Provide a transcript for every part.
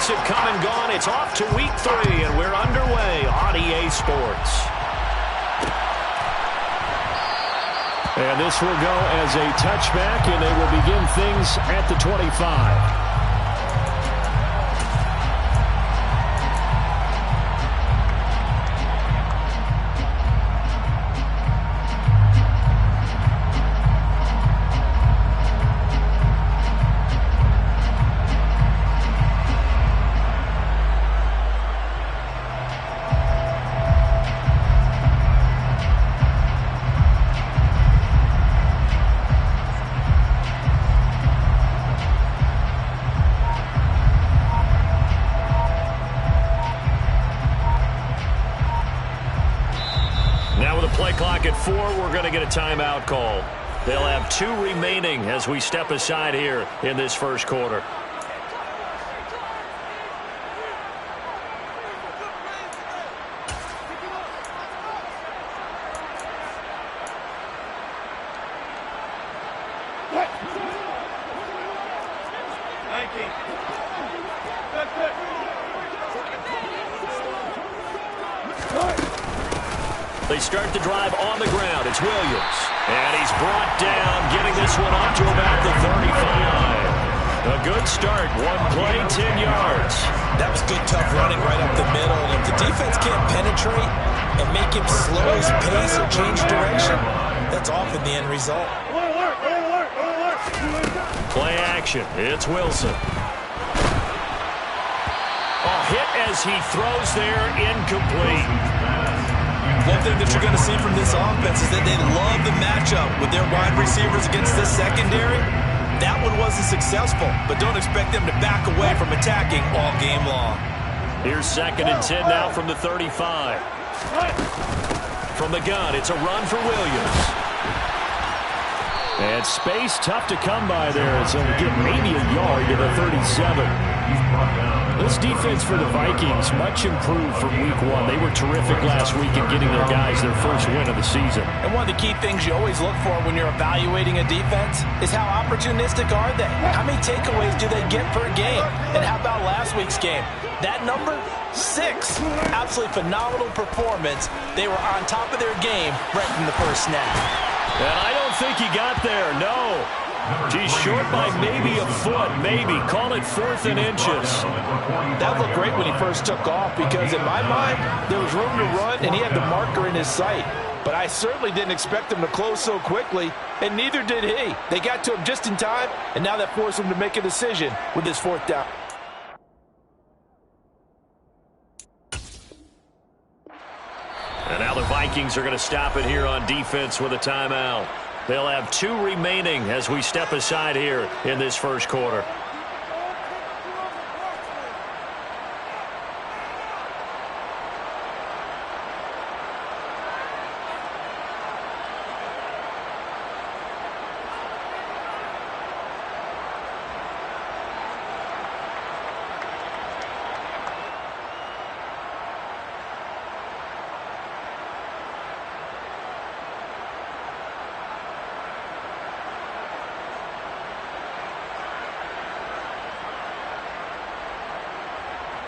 weeks have come and gone. It's off to week 3, and we're underway on EA Sports. And this will go as a touchback, and they will begin things at the 25. At 4, we're going to get a timeout call. They'll have 2 remaining as we step aside here in this first quarter. They start the drive on the ground. It's Williams. And he's brought down, getting this one up to about the 35. A good start. 1 play, 10 yards. That was good, tough running right up the middle. And if the defense can't penetrate and make him slow his pace or change direction, that's often the end result. Play action. It's Wilson. A hit as he throws there, incomplete. One thing that you're going to see from this offense is that they love the matchup with their wide receivers against this secondary. That one wasn't successful, but don't expect them to back away from attacking all game long. Here's 2nd and 10 now from the 35. From the gun, it's a run for Williams. And space tough to come by there. It's only get maybe a yard to the 37. This defense for the Vikings, much improved from week 1. They were terrific last week in getting their guys their first win of the season. And one of the key things you always look for when you're evaluating a defense is how opportunistic are they? How many takeaways do they get per game? And how about last week's game? That number, 6. Absolutely phenomenal performance. They were on top of their game right from the first snap. And I don't think he got there, no. He's short by maybe a foot, maybe. Call it 4th and inches. That looked great when he first took off because in my mind, there was room to run and he had the marker in his sight. But I certainly didn't expect him to close so quickly, and neither did he. They got to him just in time, and now that forced him to make a decision with his 4th down. And now the Vikings are going to stop it here on defense with a timeout. They'll have 2 remaining as we step aside here in this first quarter.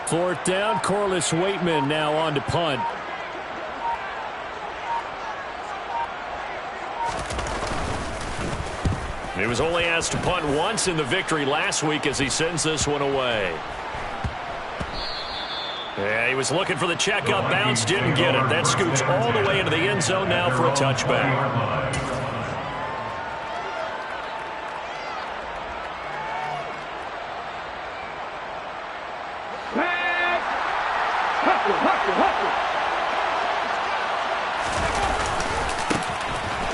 Fourth down, Corliss Waitman now on to punt. He was only asked to punt once in the victory last week as he sends this one away. Yeah, he was looking for the checkup bounce, didn't get it. That scoots all the way into the end zone now for a touchback.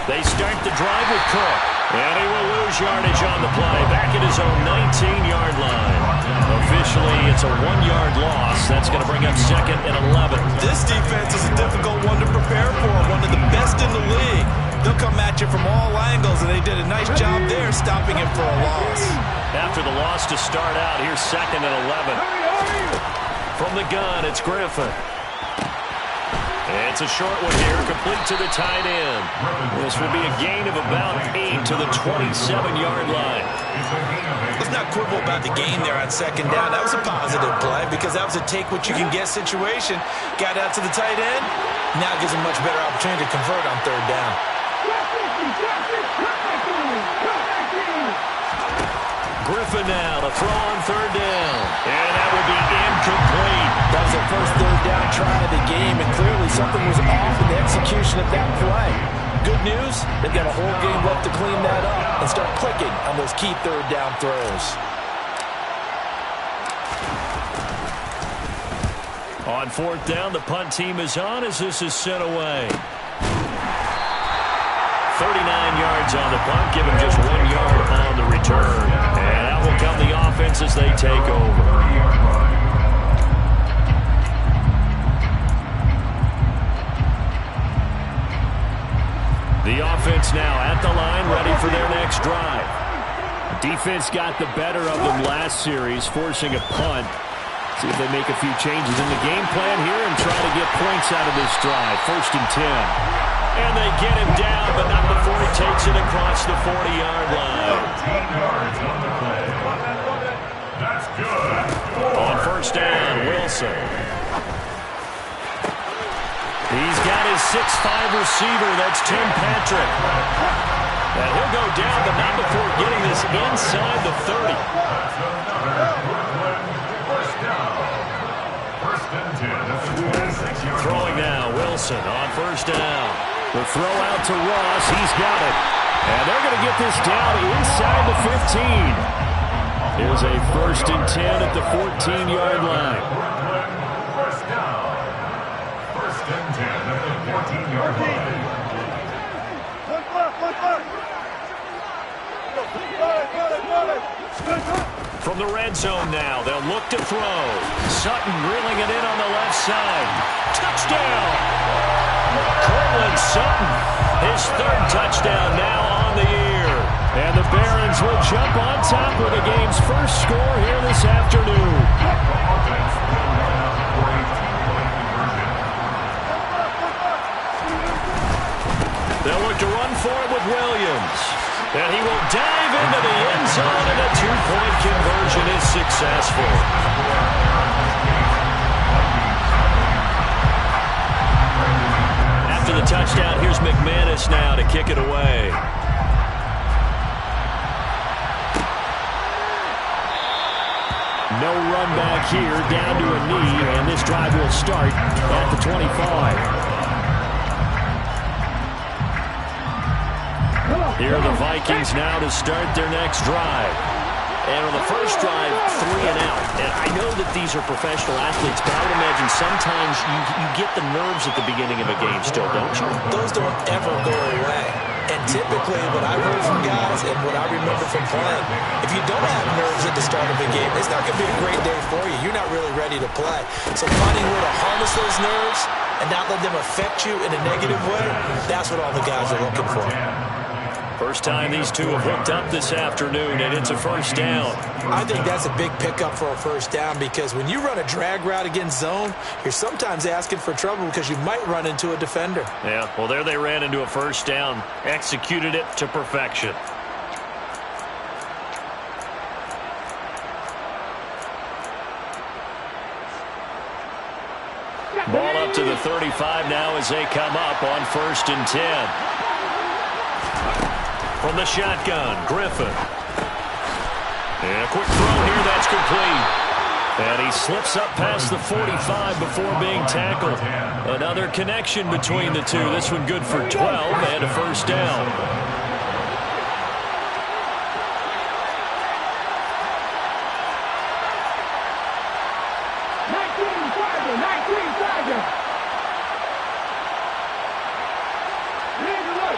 They start the drive with Cook. And he will lose yardage on the play. Back at his own 19-yard line. Officially, it's a 1-yard loss. That's going to bring up 2nd and 11. This defense is a difficult one to prepare for. One of the best in the league. They'll come at you from all angles, and they did a nice job there stopping him for a loss. After the loss to start out, here's 2nd and 11. From the gun, it's Griffin. It's a short one here, complete to the tight end. This will be a gain of about 8 to the 27-yard line. Let's not quibble about the gain there on second down. That was a positive play because that was a take-what-you-can-get situation. Got out to the tight end. Now gives him much better opportunity to convert on third down. Griffin now to throw on third down. And that will be incomplete. That was their first third down try of the game, and clearly something was off in the execution of that play. Good news, they've got a whole game left to clean that up and start clicking on those key third down throws. On fourth down, the punt team is on as this is sent away. 39 yards on the punt, give him just 1 yard on the return. And out will come the offense as they take over. The offense now at the line, ready for their next drive. Defense got the better of them last series, forcing a punt. See if they make a few changes in the game plan here and try to get points out of this drive. 1st and 10. And they get him down, but not before he takes it across the 40-yard line. That's good. On first down, Wilson. He's got his 6'5" receiver. That's Tim Patrick. And he'll go down, but not before getting this inside the 30. Throwing now, Wilson on first down. The throw out to Ross. He's got it. And they're going to get this down inside the 15. Here's a 1st and 10 at the 14-yard line. First down. 1st and 10 at the 14-yard line. From the red zone now, they'll look to throw. Sutton reeling it in on the left side. Touchdown! Cortland Sutton, his 3rd touchdown now on the year. And the Barons will jump on top with the game's first score here this afternoon. They'll look to run for it with Williams. And he will dive into the end zone, and a 2-point conversion is successful. After the touchdown, here's McManus now to kick it away. No run back here, down to a knee, and this drive will start at the 25. Here are the Vikings now to start their next drive. And on the first drive, 3 and out. And I know that these are professional athletes, but I would imagine sometimes you get the nerves at the beginning of a game still, don't you? Those don't ever go away. And typically, what I've heard from guys and what I remember from playing, if you don't have nerves at the start of a game, it's not going to be a great day for you. You're not really ready to play. So finding a way to harness those nerves and not let them affect you in a negative way, that's what all the guys are looking for. First time these two have hooked up this afternoon, and it's a first down. I think that's a big pickup for a first down because when you run a drag route against zone, you're sometimes asking for trouble because you might run into a defender. Yeah, well, there they ran into a first down, executed it to perfection. Ball up to the 35 now as they come up on 1st and 10. From the shotgun, Griffin. And a quick throw here, that's complete. And he slips up past the 45 before being tackled. Another connection between the two. This one good for 12 and a first down.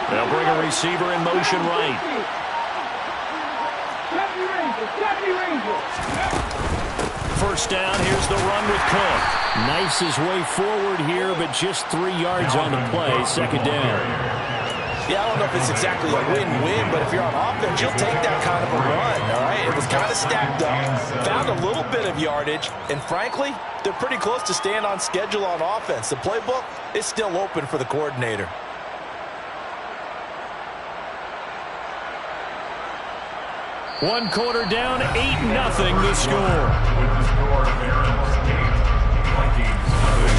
They'll bring a receiver in motion right. First down, here's the run with Cook. Knifes his way forward here, but just 3 yards on the play. 2nd down. Yeah, I don't know if it's exactly a win-win, but if you're on offense, you'll take that kind of a run, all right? It was is kind of stacked up, found a little bit of yardage, and frankly, they're pretty close to staying on schedule on offense. The playbook is still open for the coordinator. One quarter down, 8-0 the score. With the score, Barons 8, Vikings 7.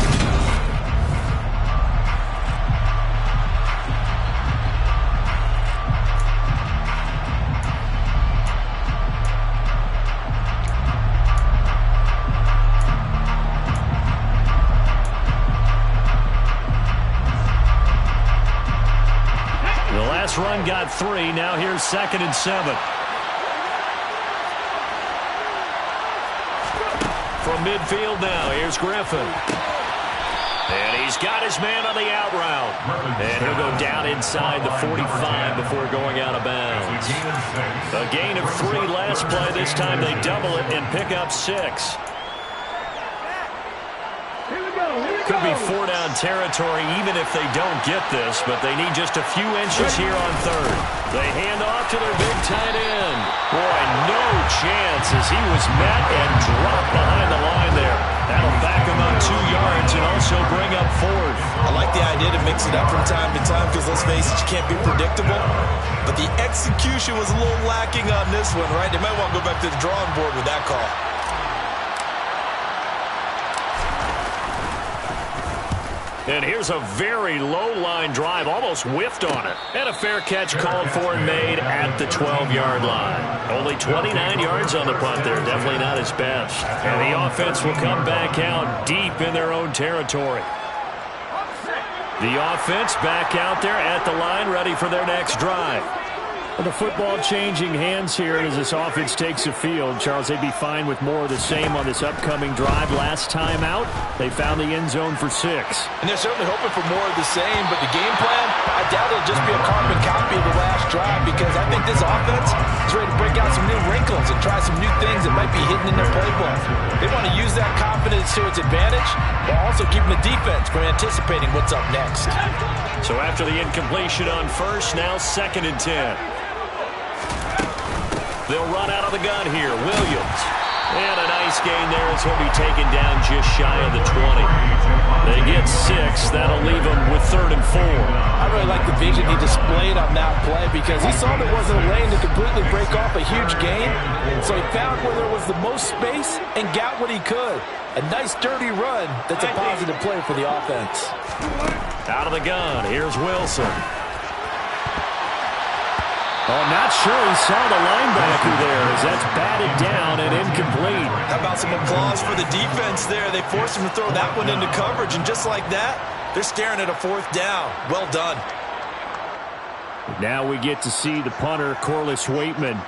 The last run got 3. Now here's 2nd and 7. From midfield now, here's Griffin. And he's got his man on the out route. And he'll go down inside the 45 before going out of bounds. A gain of 3 last play. This time they double it and pick up 6. Could be 4-down territory even if they don't get this, but they need just a few inches here on 3rd. They hand off to their big tight end. Boy, no chance as he was met and dropped behind the line there. That'll back him up 2 yards and also bring up 4th. I like the idea to mix it up from time to time because, let's face it, you can't be predictable. But the execution was a little lacking on this one, right? They might want to go back to the drawing board with that call. And here's a very low-line drive, almost whiffed on it. And a fair catch called for and made at the 12-yard line. Only 29 yards on the punt there, definitely not his best. And the offense will come back out deep in their own territory. The offense back out there at the line, ready for their next drive. The football changing hands here as this offense takes the field. Charles, they'd be fine with more of the same on this upcoming drive. Last time out, they found the end zone for 6. And they're certainly hoping for more of the same, but the game plan, I doubt it'll just be a carbon copy of the last drive because I think this offense is ready to break out some new wrinkles and try some new things that might be hidden in their playbook. They want to use that confidence to its advantage while also keeping the defense from anticipating what's up next. So after the incompletion on 1st, now 2nd and 10. They'll run out of the gun here. Williams. And a nice gain there as he'll be taken down just shy of the 20. They get 6. That'll leave them with 3rd and 4. I really like the vision he displayed on that play because he saw there wasn't a lane to completely break off a huge gain. So he found where there was the most space and got what he could. A nice dirty run that's a positive play for the offense. Out of the gun. Here's Wilson. Oh, not sure he saw the linebacker there as that's batted down and incomplete. How about some applause for the defense there? They forced him to throw that one into coverage, and just like that, they're staring at a 4th down. Well done. Now we get to see the punter, Corliss Waitman.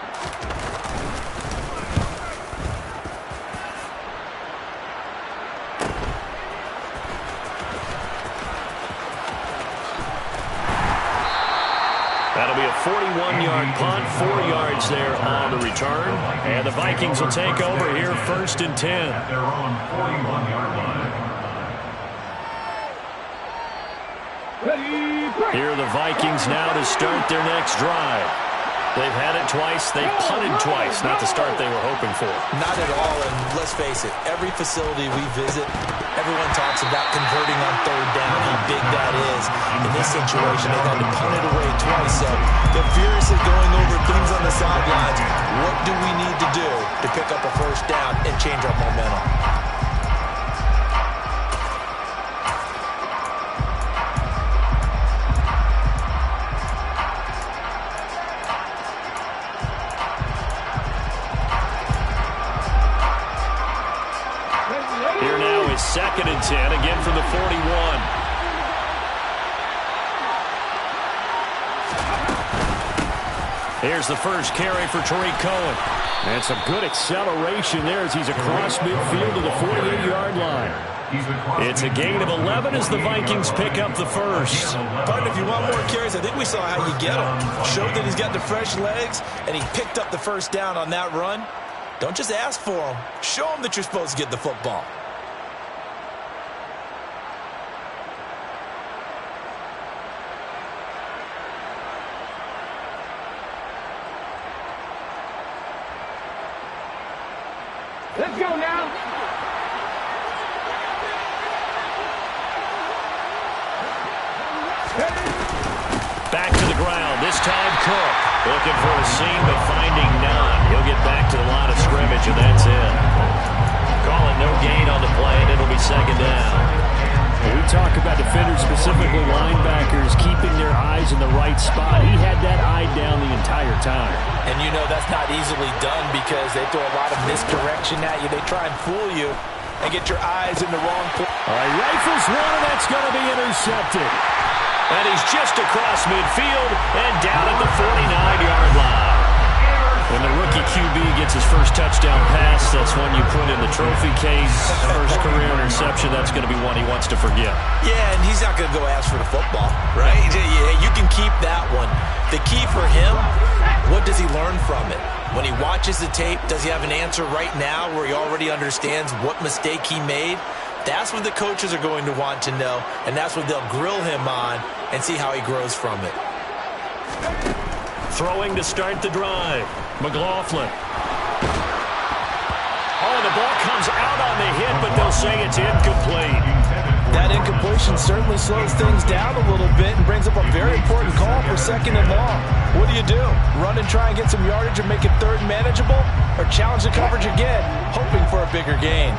That'll be a 41-yard punt, 4 yards there on the return. And the Vikings will take over here 1st and 10. At their own 41-yard line. Here are the Vikings now to start their next drive. They've had it twice. They've punted twice. Not the start they were hoping for. Not at all, and let's face it, every facility we visit, everyone talks about converting on 3rd down, how big that is. In this situation, they've had to punt it away twice, so they're furiously going over things on the sidelines. What do we need to do to pick up a 1st down and change our momentum? Here now is 2nd and 10, again from the 41. Here's the first carry for Tariq Cohen. And some good acceleration there as he's across midfield to the 48-yard line. It's a gain of 11 as the Vikings pick up the 1st. Partner, if you want more carries, I think we saw how you get them. Showed that he's got the fresh legs, and he picked up the 1st down on that run. Don't just ask for them. Show them that you're supposed to get the football. Let's go now. Back to the ground. This time Cook. Looking for a seam, but finding none. He'll get back to the line of scrimmage, and that's it. Calling no gain on the play, and it'll be second down. We talk about defenders, specifically linebackers, keeping their eyes in the right spot. He had that eye down the entire time. And you know that's not easily done because they throw a lot of misdirection at you. They try and fool you and get your eyes in the wrong place. All right, rifles one, and that's going to be intercepted. And he's just across midfield and down at the 49-yard line. When the rookie QB gets his first touchdown pass, that's one you put in the trophy case. First career interception, that's going to be one he wants to forget. Yeah, and he's not going to go ask for the football, right? Yeah, you can keep that one. The key for him, what does he learn from it? When he watches the tape, does he have an answer right now where he already understands what mistake he made? That's what the coaches are going to want to know, and that's what they'll grill him on and see how he grows from it. Throwing to start the drive. McLaughlin. Oh, the ball comes out on the hit, but they'll say it's incomplete. That incompletion certainly slows things down a little bit and brings up a very important call for second and long. What do? Run and try and get some yardage and make it third manageable? Or challenge the coverage again, hoping for a bigger gain?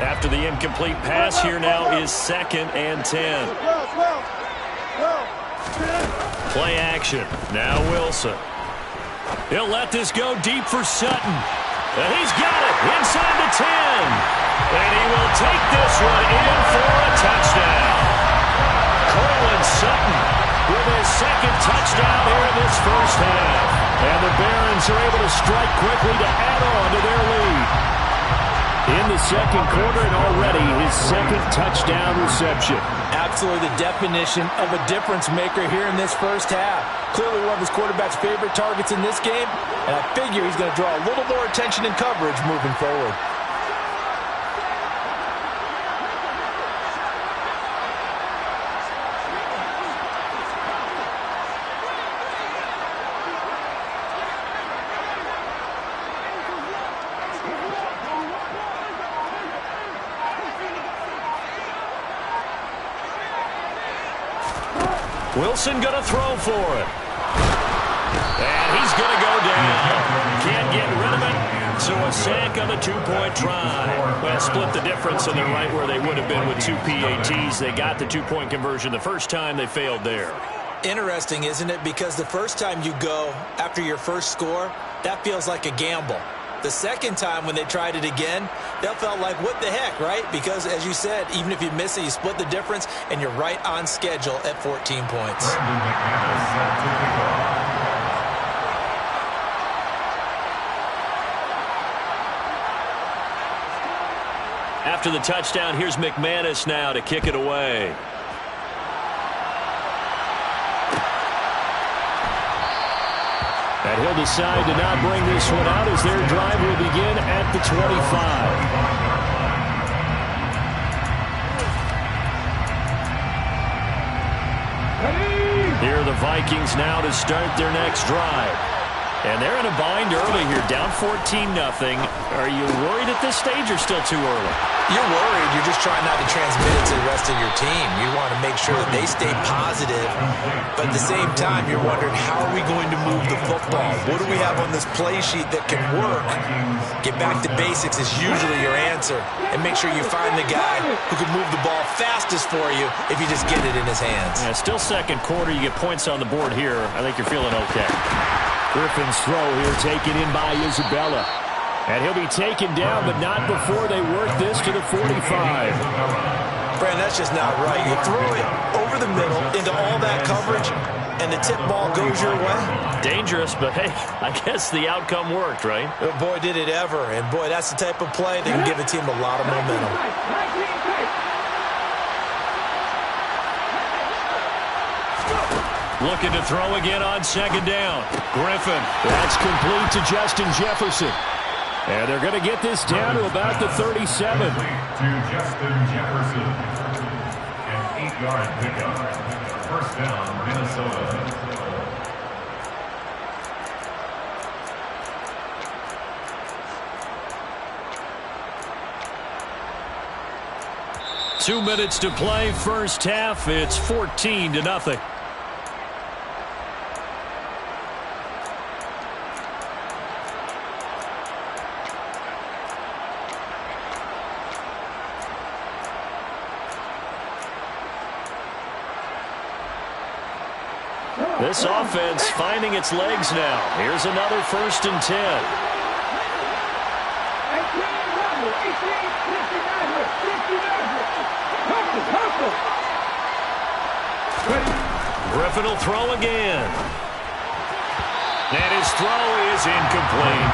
After the incomplete pass, here now is 2nd and 10. Play action. Now Wilson. He'll let this go deep for Sutton. And he's got it inside the 10. And he will take this one in for a touchdown. Cortland Sutton with his second touchdown here in this first half. And the Barons are able to strike quickly to add on to their lead. In the second quarter, and already his second touchdown reception. Absolutely the definition of a difference maker here in this first half. Clearly one of his quarterback's favorite targets in this game, and I figure he's going to draw a little more attention and coverage moving forward. Wilson going to throw for it. And he's going to go down. Can't get rid of it. So a sack on the two-point try. Well, split the difference, and they're right where they would have been with two PATs. They got the two-point conversion the first time. They failed there. Interesting, isn't it? Because the first time you go after your first score, that feels like a gamble. The second time when they tried it again, they felt like, what the heck, right? Because, as you said, even if you miss it, you split the difference, and you're right on schedule at 14 points. After the touchdown, here's McManus now to kick it away. And he'll decide to not bring this one out as their drive will begin at the 25. Here are the Vikings now to start their next drive. And they're in a bind early here, down 14-0. Are you worried at this stage or still too early? You're worried. You're just trying not to transmit it to the rest of your team. You want to make sure that they stay positive. But at the same time, you're wondering, how are we going to move the football? What do we have on this play sheet that can work? Get back to basics is usually your answer. And make sure you find the guy who can move the ball fastest for you if you just get it in his hands. Yeah, still second quarter. You get points on the board here. I think you're feeling okay. Griffin's throw here taken in by Isabella. And he'll be taken down, but not before they work this to the 45. Brandon, that's just not right. You throw it over the middle into all that coverage, and the tip ball goes your way. Dangerous, but hey, I guess the outcome worked, right? Boy, did it ever. And boy, that's the type of play that can give a team a lot of momentum. Looking to throw again on second down. Griffin. That's complete to Justin Jefferson. And they're going to get this down to about the 37. To Justin Jefferson. An 8-yard pickup. First down, Minnesota. 2 minutes to play, first half. It's 14-0. This offense finding its legs now. Here's another 1st and 10. Griffin will throw again. And his throw is incomplete.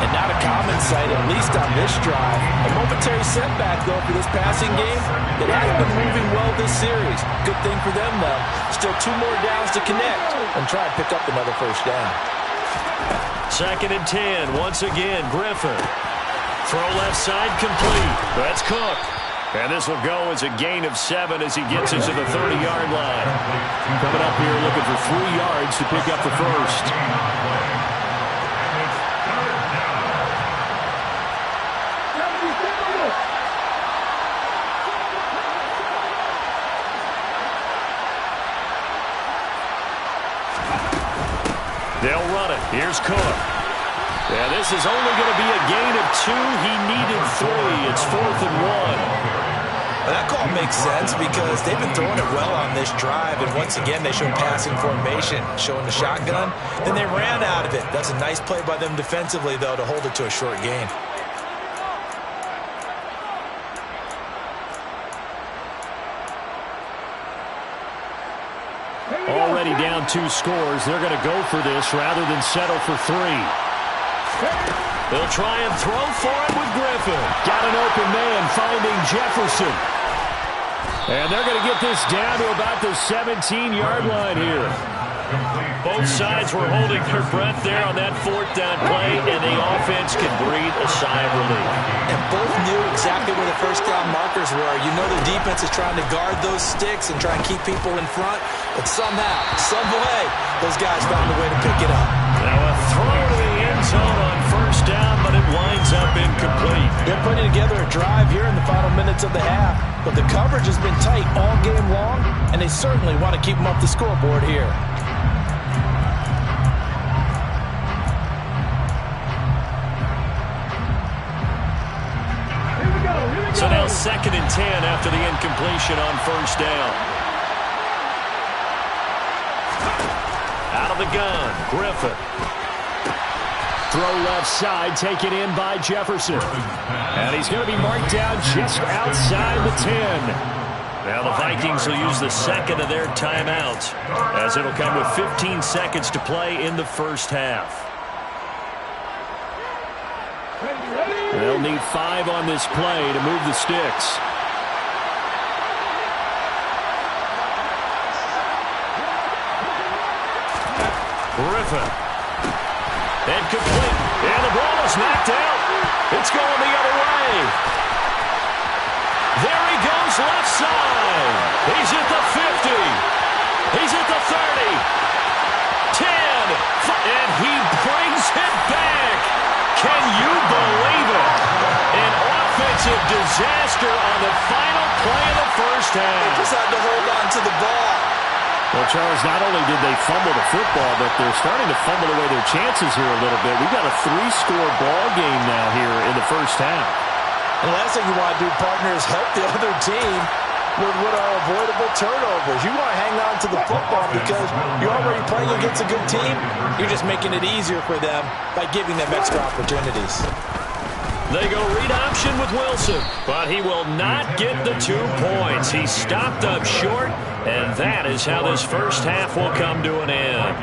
And not a common sight, at least on this drive. A momentary setback, though, for this passing game. It has been moving well this series. Good thing for them, though. Still 2 more downs to connect and try and pick up another first down. 2nd and 10. Once again, Griffin. Throw left side complete. That's Cook. And this will go as a gain of 7 as he gets into the 30-yard line. Coming up here looking for 3 yards to pick up the first. They'll run it. Here's Cook. Yeah, this is only going to be a gain of 2. He needed 3. It's 4th and 1. That call makes sense because they've been throwing it well on this drive, and once again they showed passing formation, showing the shotgun. Then they ran out of it. That's a nice play by them defensively, though, to hold it to a short gain. Already down 2 scores. They're going to go for this rather than settle for 3. They'll try and throw for it with Griffin. Got an open man finding Jefferson. And they're going to get this down to about the 17-yard line here. Both sides were holding their breath there on that 4th down play, and the offense can breathe a sigh of relief. And both knew exactly where the first down markers were. You know the defense is trying to guard those sticks and try and keep people in front, but somehow, some way, those guys found a way to pick it up. Now a throw to the end zone on 1st down, but it winds up incomplete. They're putting together a drive here in the final minutes of the half, but the coverage has been tight all game long, and they certainly want to keep them up the scoreboard here. So now 2nd and 10 after the incompletion on 1st down. Out of the gun, Griffin. Throw left side, taken in by Jefferson. And he's going to be marked down just outside the 10. Now the Vikings will use the 2nd of their timeouts, as it'll come with 15 seconds to play in the first half. They'll need 5 on this play to move the sticks. Griffin. And complete. And the ball is knocked out. It's going the other way. There he goes left side. He's at the 50. He's at the 30. 10. And he brings it back. Can you believe it? An offensive disaster on the final play of the first half. They just had to hold on to the ball. Well, Charles, not only did they fumble the football, but they're starting to fumble away their chances here a little bit. We've got a 3-score ball game now here in the first half. The last thing you want to do, partner, is help the other team with what are avoidable turnovers. You want to hang on to the football because you're already playing against a good team. You're just making it easier for them by giving them extra opportunities. They go read option with Wilson, but he will not get the 2 points. He stopped up short, and that is how this first half will come to an end.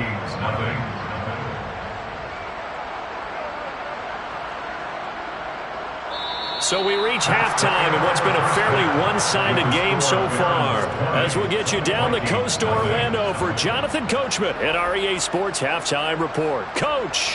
So we reach halftime in what's been a fairly one-sided game so far. As we'll get you down the coast to Orlando for Jonathan Coachman at our EA Sports Halftime Report. Coach!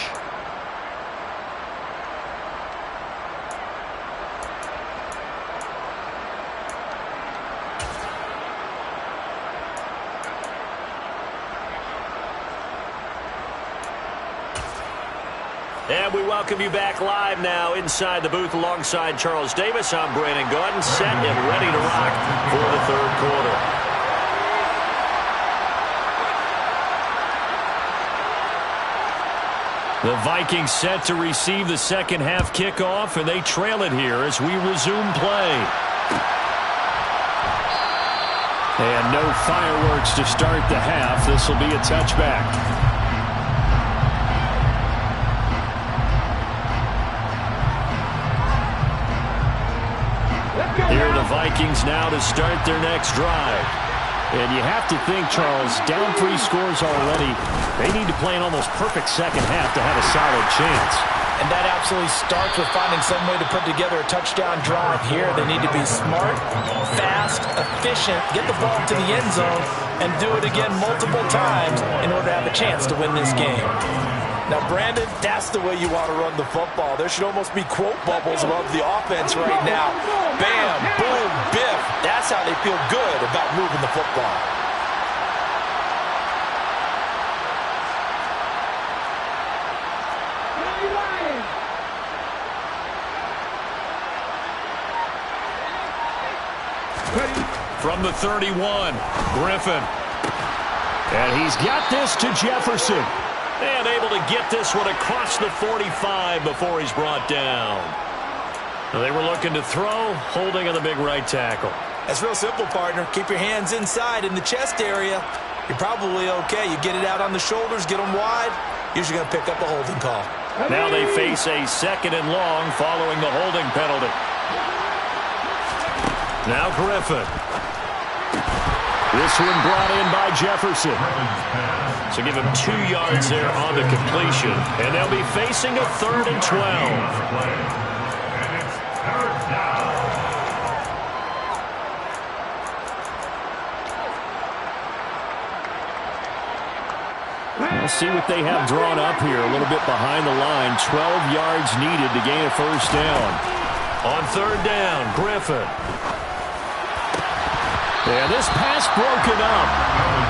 And we welcome you back live now inside the booth alongside Charles Davis. I'm Brandon Gaudin, set and ready to rock for the third quarter. The Vikings set to receive the second half kickoff, and they trail it here as we resume play. And no fireworks to start the half. This will be a touchback. Here are the Vikings now to start their next drive. And you have to think, Charles, down 3 scores already. They need to play an almost perfect second half to have a solid chance. And that absolutely starts with finding some way to put together a touchdown drive here. They need to be smart, fast, efficient, get the ball to the end zone, and do it again multiple times in order to have a chance to win this game. Now, Brandon, that's the way you want to run the football. There should almost be quote bubbles above the offense right now. Bam, boom, biff. That's how they feel good about moving the football. From the 31, Griffin. And he's got this to Jefferson. And able to get this one across the 45 before he's brought down. They were looking to throw, holding on the big right tackle. That's real simple, partner. Keep your hands inside in the chest area. You're probably okay. You get it out on the shoulders, get them wide. Usually going to pick up a holding call. Now they face a 2nd and long following the holding penalty. Now Griffin. This one brought in by Jefferson. So give him 2 yards there on the completion. And they'll be facing a 3rd and 12. And it's 3rd down. We'll see what they have drawn up here. A little bit behind the line. 12 yards needed to gain a 1st down. On 3rd down, Griffin. And this pass broken up.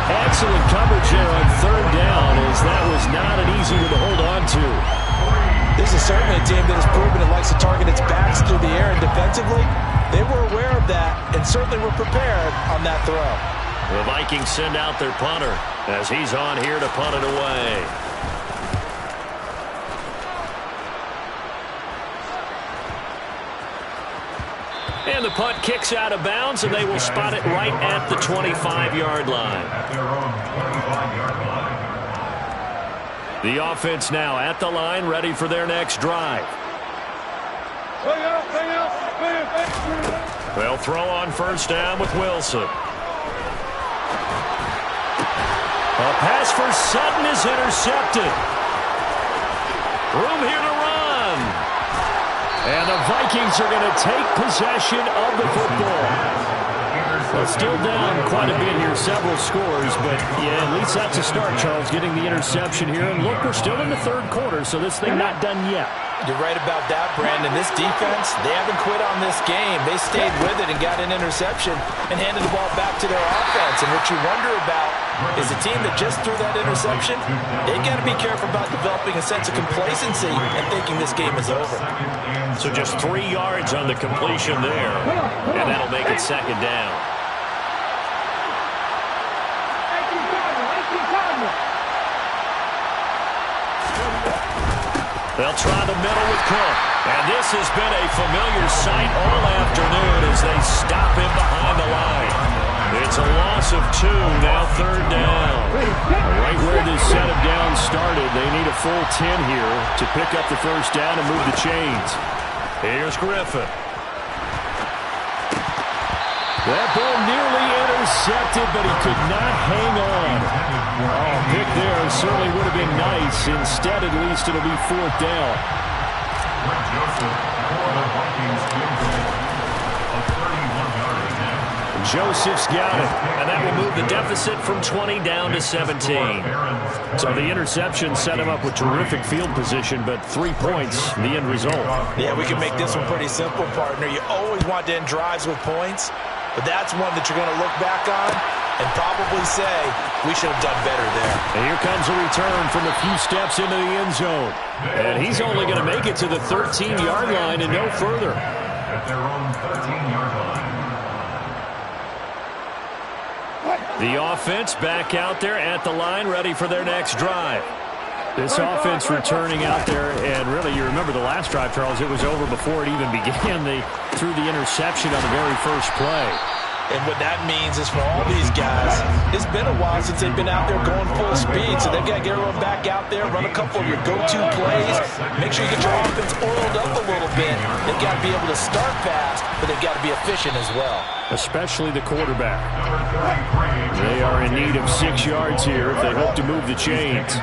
Excellent coverage there on 3rd down, as that was not an easy one to hold on to. This is certainly a team that has proven it likes to target its backs through the air, and defensively, they were aware of that and certainly were prepared on that throw. The Vikings send out their punter as he's on here to punt it away. And the punt kicks out of bounds, and they will spot it right at the 25-yard line. At their own 25-yard line. The offense now at the line, ready for their next drive. They'll throw on 1st down with Wilson. A pass for Sutton is intercepted. Room here to run. And the Vikings are going to take possession of the football. Well, still down quite a bit here, several scores, but yeah, at least that's a start, Charles, getting the interception here. And look, we're still in the 3rd quarter, so this thing not done yet. You're right about that, Brandon. This defense, they haven't quit on this game. They stayed with it and got an interception and handed the ball back to their offense. And what you wonder about is a team that just threw that interception, they got to be careful about developing a sense of complacency and thinking this game is over. So just 3 yards on the completion there, and that'll make it 2nd down. They'll try the middle with Cook. And this has been a familiar sight all afternoon as they stop him behind the line. It's a loss of 2, now 3rd down. Right where this set of downs started, they need a full 10 here to pick up the 1st down and move the chains. Here's Griffin. That ball nearly intercepted, but he could not hang on. Oh, pick there certainly would have been nice. Instead, at least it'll be 4th down. Joseph for the Vikings wins a 31-yard attempt. Joseph's got it, and that will move the deficit from 20 down to 17. So the interception set him up with terrific field position, but 3 points, the end result. Yeah, we can make this one pretty simple, partner. You always want to end drives with points, but that's one that you're going to look back on and probably say, we should have done better there. And here comes a return from a few steps into the end zone. And he's only going to make it to the 13-yard line and no further. At their own 13-yard line. The offense back out there at the line, ready for their next drive. This offense returning out there, and really, you remember the last drive, Charles, it was over before it even began. They threw the interception on the very first play. And what that means is for all these guys, it's been a while since they've been out there going full speed, so they've got to get everyone back out there, run a couple of your go-to plays, make sure you get your offense oiled up a little bit. They've got to be able to start fast, but they've got to be efficient as well. Especially the quarterback. They are in need of 6 yards here if they hope to move the chains.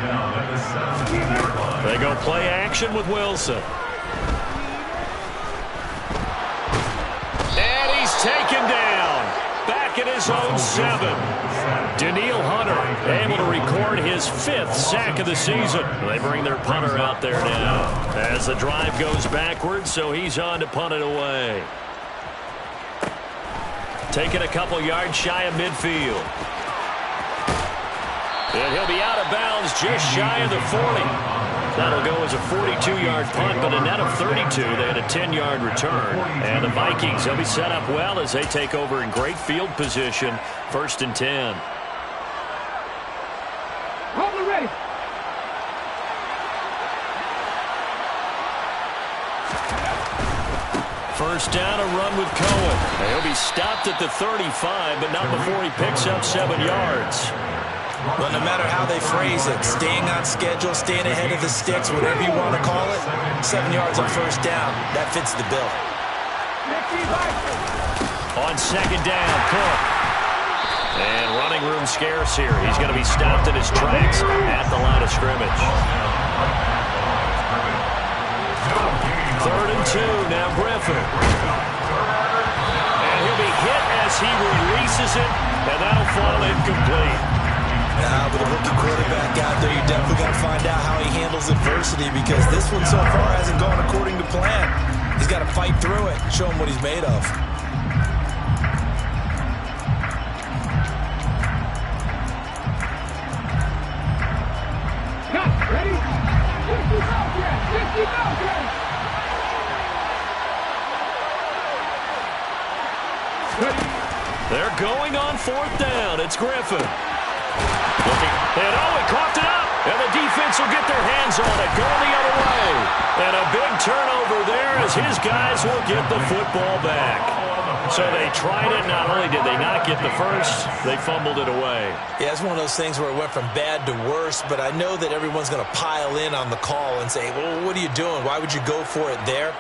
They go play action with Wilson. And he's taken down. Back at his own 7. Danielle Hunter able to record his 5th sack of the season. They bring their punter out there now as the drive goes backwards, so he's on to punt it away. Taking a couple yards shy of midfield. And he'll be out of bounds just shy of the 40. That'll go as a 42-yard punt, but a net of 32. They had a 10-yard return. And the Vikings, they'll be set up well as they take over in great field position. 1st and 10. Ready. First down, a run with Cohen. He'll be stopped at the 35, but not before he picks up 7 yards. Well, no matter how they phrase it, staying on schedule, staying ahead of the sticks, whatever you want to call it, 7 yards on first down, that fits the bill. On second down, Cook. And running room scarce here. He's going to be stopped in his tracks at the line of scrimmage. 3rd and 2, now Griffin. And he'll be hit as he releases it, and that'll fall incomplete. With a rookie quarterback out there, you definitely got to find out how he handles adversity, because this one so far hasn't gone according to plan. He's got to fight through it and show him what he's made of. Ready? 50 They're going on 4th down. It's Griffin. Looking, and he coughed it up, and the defense will get their hands on it, going the other way. And a big turnover there as his guys will get the football back. So they tried it. Not only did they not get the first, they fumbled it away. Yeah, it's one of those things where it went from bad to worse, but I know that everyone's going to pile in on the call and say, well, what are you doing? Why would you go for it there?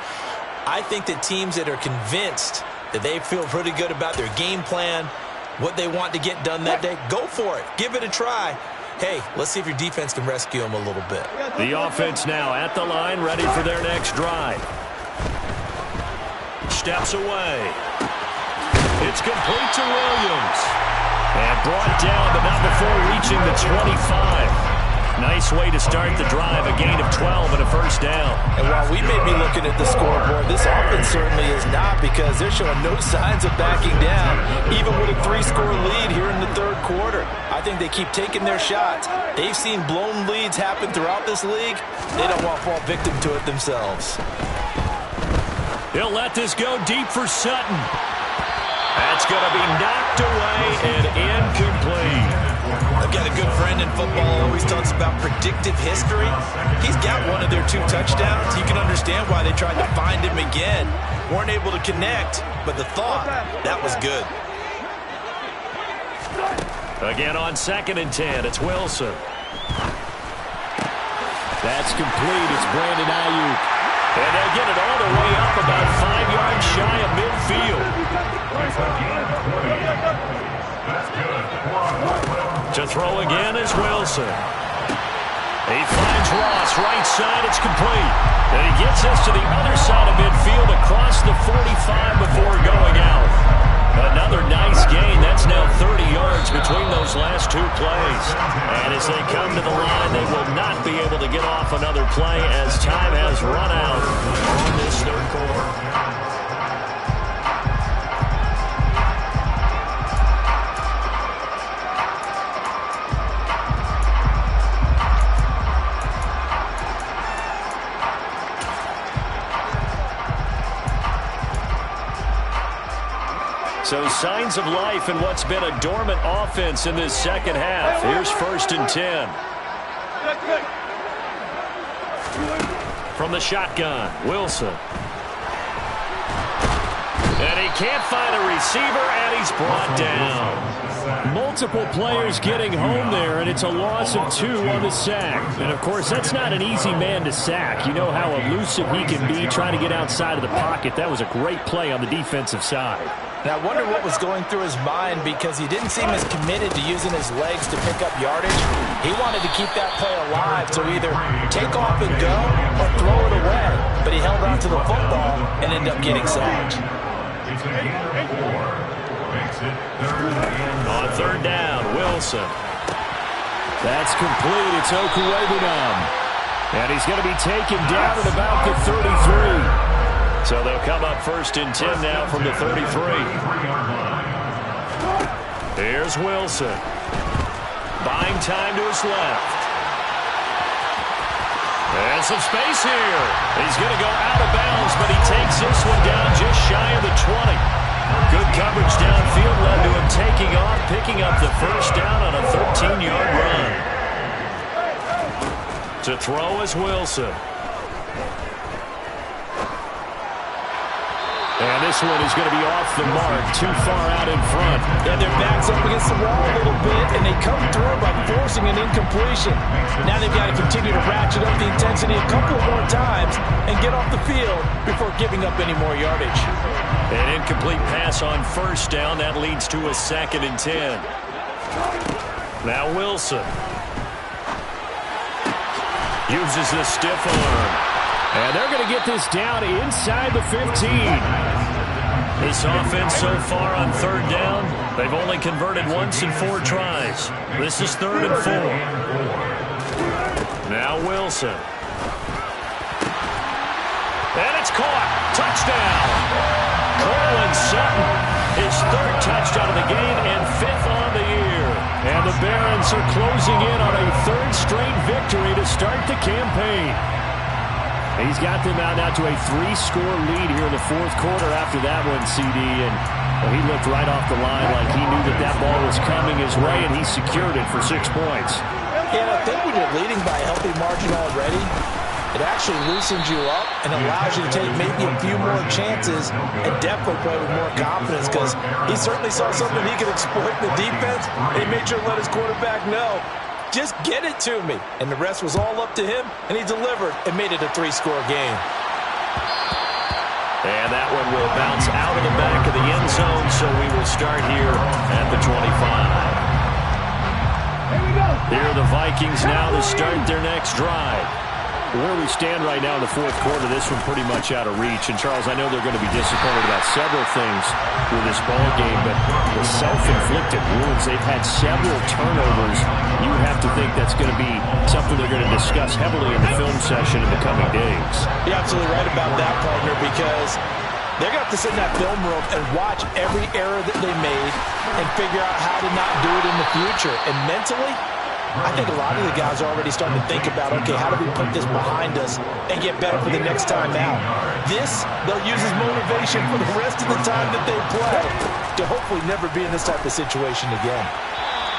I think that teams that are convinced that they feel pretty good about their game plan, what they want to get done that day, go for it. Give it a try. Hey, let's see if your defense can rescue them a little bit. The offense now at the line, ready for their next drive. Steps away. It's complete to Williams. And brought down, but not before reaching the 25. Nice way to start the drive, a gain of 12 and a first down. And while we may be looking at the scoreboard, this offense certainly is not, because they're showing no signs of backing down, even with a 3-score lead here in the 3rd quarter. I think they keep taking their shots. They've seen blown leads happen throughout this league. They don't want to fall victim to it themselves. He'll let this go deep for Sutton. That's going to be knocked away and incomplete. I've got a good friend in football, always talks about predictive history. He's got one of their 2 touchdowns. You can understand why they tried to find him again. Weren't able to connect, but the thought, that was good. Again on 2nd and 10, it's Wilson. That's complete. It's Brandon Ayuk. And they'll get it all the way up about 5 yards shy of midfield. To throw again is Wilson. He finds Ross, right side, it's complete. And he gets us to the other side of midfield across the 45 before going out. Another nice gain. That's now 30 yards between those last 2 plays. And as they come to the line, they will not be able to get off another play as time has run out on this 3rd quarter. So signs of life in what's been a dormant offense in this second half. Here's 1st and 10. From the shotgun, Wilson. And he can't find a receiver, and he's brought down. Multiple players getting home there, and it's a loss of 2 on the sack. And, of course, that's not an easy man to sack. You know how elusive he can be trying to get outside of the pocket. That was a great play on the defensive side. And I wonder what was going through his mind, because he didn't seem as committed to using his legs to pick up yardage. He wanted to keep that play alive, so either take off and go or throw it away. But he held on to the football and ended up getting sacked. On 3rd down, Wilson. That's complete. It's Okuwebunam. And he's going to be taken down at about the 33. So they'll come up 1st and 10 now from the 33. Here's Wilson. Buying time to his left. And some space here. He's going to go out of bounds, but he takes this one down just shy of the 20. Good coverage downfield led to him taking off, picking up the 1st down on a 13-yard run. To throw is Wilson. And this one is going to be off the mark, too far out in front. And their back's up against the wall a little bit, and they come through by forcing an incompletion. Now they've got to continue to ratchet up the intensity a couple more times and get off the field before giving up any more yardage. An incomplete pass on 1st down. That leads to a 2nd and 10. Now Wilson. Uses the stiff arm. And they're going to get this down inside the 15. This offense so far on 3rd down, they've only converted once in 4 tries. This is 3rd and 4. Now Wilson. And it's caught. Touchdown. Cortland Sutton, his 3rd touchdown of the game and 5th on the year. And the Barons are closing in on a 3rd straight victory to start the campaign. He's got them out now to a 3-score lead here in the 4th quarter after that one, CD. And he looked right off the line like he knew that ball was coming his way, and he secured it for 6 points. Yeah, I think when you're leading by a healthy margin already, it actually loosens you up and allows you to take maybe a few more chances and definitely play with more confidence, because he certainly saw something he could exploit in the defense, and he made sure to let his quarterback know, just get it to me. And the rest was all up to him, and he delivered and made it a 3-score game. And that one will bounce out of the back of the end zone, so we will start here at the 25. Here are the Vikings now to start their next drive. Where we stand right now in the 4th quarter, this one pretty much out of reach. And, Charles, I know they're going to be disappointed about several things with this ball game, but the self-inflicted wounds, they've had several turnovers. You would have to think that's going to be something they're going to discuss heavily in the film session in the coming days. You're absolutely right about that, partner, because they're going to have to sit in that film room and watch every error that they made and figure out how to not do it in the future. And mentally, I think a lot of the guys are already starting to think about, okay, how do we put this behind us and get better for the next time out? This, they'll use as motivation for the rest of the time that they play to hopefully never be in this type of situation again.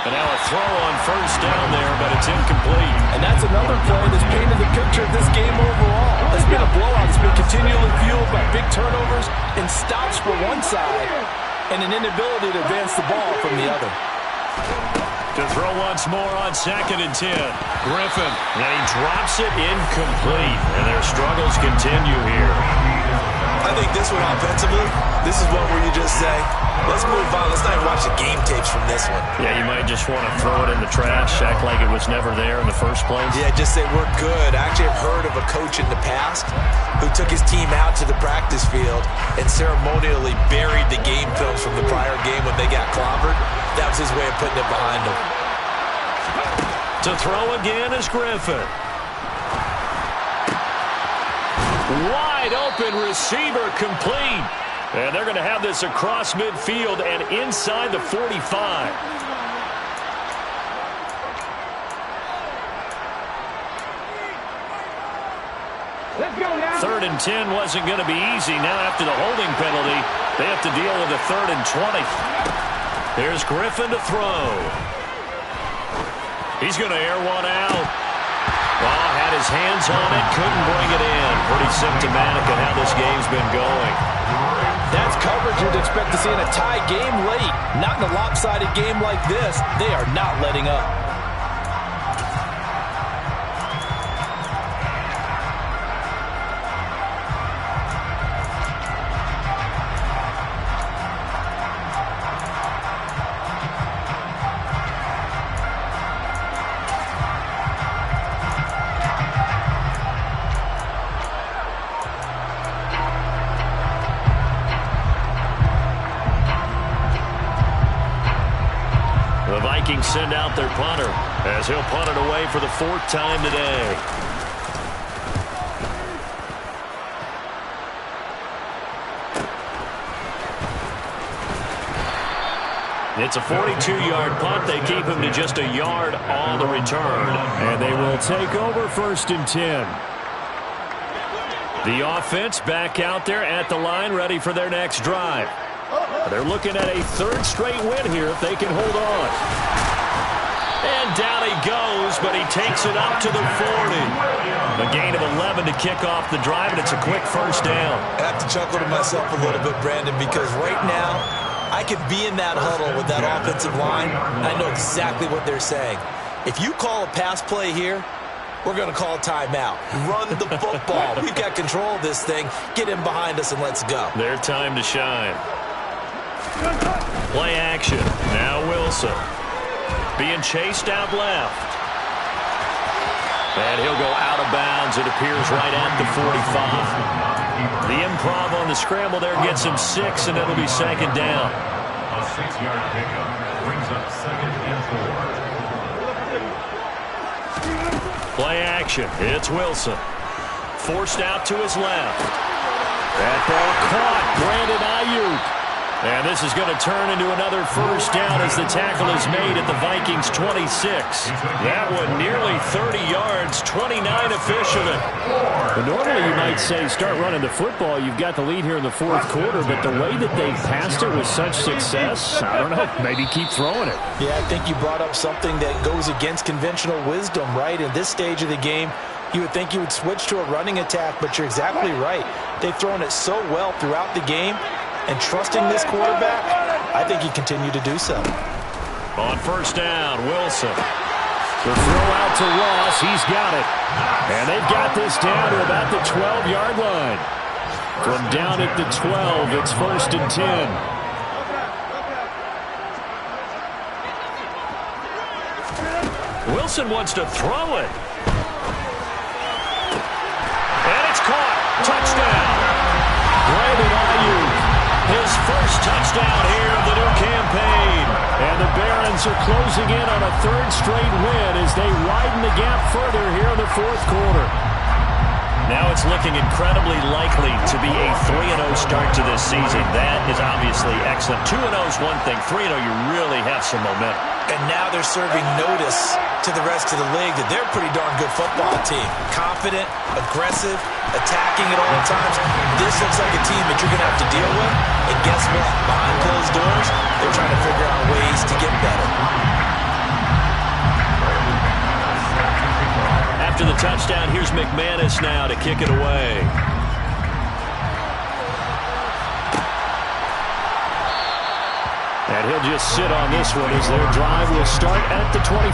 And now a throw on 1st down there, but it's incomplete. And that's another play that's painted the picture of this game overall. It's been a blowout. It's been continually fueled by big turnovers and stops for one side and an inability to advance the ball from the other. To throw once more on 2nd and 10. Griffin, and he drops it incomplete. And their struggles continue here. I think this one offensively, this is one where you just say, let's move on. Let's not even watch the game tapes from this one. Yeah, you might just want to throw it in the trash, act like it was never there in the first place. Yeah, just say we're good. I actually have heard of a coach in the past who took his team out to the practice field and ceremonially buried the game films from the prior game when they got clobbered. That was his way of putting it behind him. To throw again is Griffin. Wide open receiver complete. And they're going to have this across midfield and inside the 45. 3rd and 10 wasn't going to be easy. Now after the holding penalty, they have to deal with a 3rd and 20. Here's Griffin to throw. He's going to air one out. Well, had his hands on it, couldn't bring it in. Pretty symptomatic of how this game's been going. That's coverage you'd expect to see in a tie game late. Not in a lopsided game like this. They are not letting up. The Vikings send out their punter as he'll punt it away for the 4th time today. It's a 42-yard punt. They keep him to just a yard on the return. And they will take over 1st and 10. The offense back out there at the line, ready for their next drive. They're looking at a 3rd straight win here if they can hold on. And down he goes, but he takes it up to the 40. A gain of 11 to kick off the drive, and it's a quick 1st down. I have to chuckle to myself a little bit, Brandon, because right now I could be in that huddle with that offensive line. I know exactly what they're saying. If you call a pass play here, we're going to call a timeout. Run the football. We've got control of this thing. Get in behind us and let's go. Their time to shine. Play action. Now Wilson. Being chased out left. And he'll go out of bounds. It appears right at the 45. The improv on the scramble there gets him 6, and it'll be 2nd down. A 6-yard pickup brings up 2nd and 4. Play action. It's Wilson. Forced out to his left. That ball caught. Brandon Ayuk. And this is going to turn into another 1st down as the tackle is made at the Vikings 26. That one nearly 30 yards, 29 officially. But normally you might say start running the football. You've got the lead here in the 4th quarter, but the way that they passed it with such success, I don't know, maybe keep throwing it. Yeah, I think you brought up something that goes against conventional wisdom, right? In this stage of the game, you would think you would switch to a running attack, but you're exactly right. They've thrown it so well throughout the game. And trusting this quarterback, I think he continued to do so. On 1st down, Wilson. The throw out to Ross. He's got it. And they've got this down to about the 12-yard line. From down at the 12, it's 1st and 10. Wilson wants to throw it. And it's caught. Touchdown. Brandon Ayuk. His 1st touchdown here of the new campaign. And the Barons are closing in on a 3rd straight win as they widen the gap further here in the 4th quarter. Now it's looking incredibly likely to be a 3-0 start to this season. That is obviously excellent. 2-0 is one thing. 3-0, you really have some momentum. And now they're serving notice to the rest of the league that they're a pretty darn good football team. Confident, aggressive, attacking at all times. This looks like a team that you're going to have to deal with. And guess what? Behind closed doors, they're trying to figure out ways to get better. After the touchdown, here's McManus now to kick it away. And he'll just sit on this one as their drive will start at the 25.